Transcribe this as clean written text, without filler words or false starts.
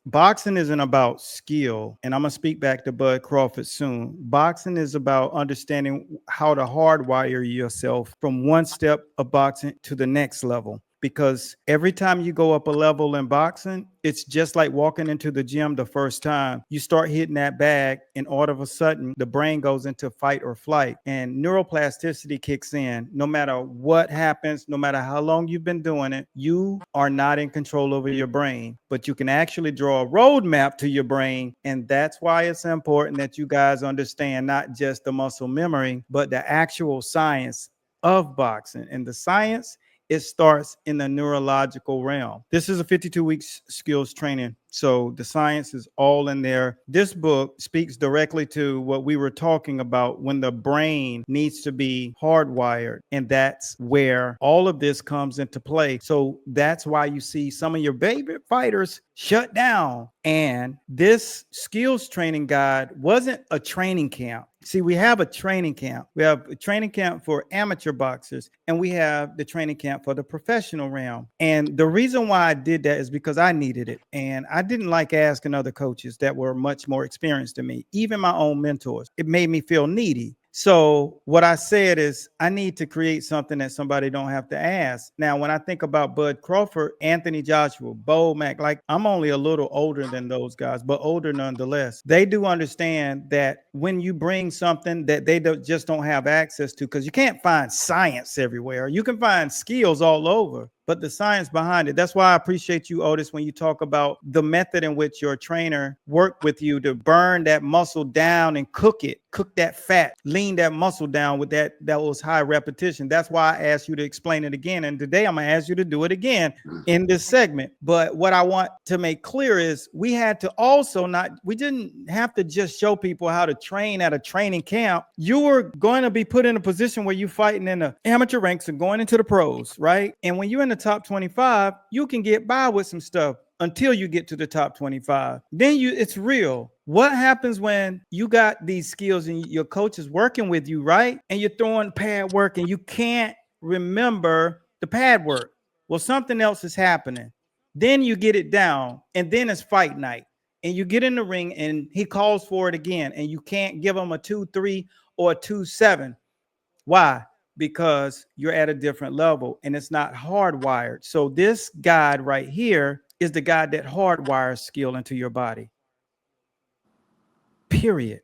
boxing isn't about skill, and I'm gonna speak back to Bud Crawford soon. Boxing is about understanding how to hardwire yourself from one step of boxing to the next level. Because every time you go up a level in boxing, it's just like walking into the gym the first time. You start hitting that bag, and all of a sudden, the brain goes into fight or flight, and neuroplasticity kicks in. No matter what happens, no matter how long you've been doing it, you are not in control over your brain, but you can actually draw a roadmap to your brain. And that's why it's important that you guys understand not just the muscle memory, but the actual science of boxing. And the science, it starts in the neurological realm. This is a 52 weeks skills training. So the science is all in there. This book speaks directly to what we were talking about when the brain needs to be hardwired. And that's where all of this comes into play. So that's why you see some of your favorite fighters shut down. And this skills training guide wasn't a training camp. See, we have a training camp. We have a training camp for amateur boxers, and we have the training camp for the professional realm. And the reason why I did that is because I needed it. And I didn't like asking other coaches that were much more experienced than me, even my own mentors. It made me feel needy. So what I said is I need to create something that somebody don't have to ask. Now, when I think about Bud Crawford, Anthony Joshua, Bo Mack, like I'm only a little older than those guys, but older nonetheless. They do understand that when you bring something that they just don't have access to, because you can't find science everywhere. You can find skills all over, but the science behind it. That's why I appreciate you, Otis, when you talk about the method in which your trainer worked with you to burn that muscle down and cook that fat, lean that muscle down with that was high repetition. That's why I asked you to explain it again. And today I'm gonna ask you to do it again in this segment. But what I want to make clear is we had to also we didn't have to just show people how to train at a training camp. You were going to be put in a position where you're fighting in the amateur ranks and going into the pros, right? And when you're in the top 25, you can get by with some stuff until you get to the top 25. Then it's real. What happens when you got these skills and your coach is working with you, right? And you're throwing pad work and you can't remember the pad work. Well, something else is happening. Then you get it down, and then it's fight night. And you get in the ring and he calls for it again, and you can't give him a 2-3 or a 2-7. Why? Because you're at a different level and it's not hardwired. So this guide right here is the guide that hardwires skill into your body. Period.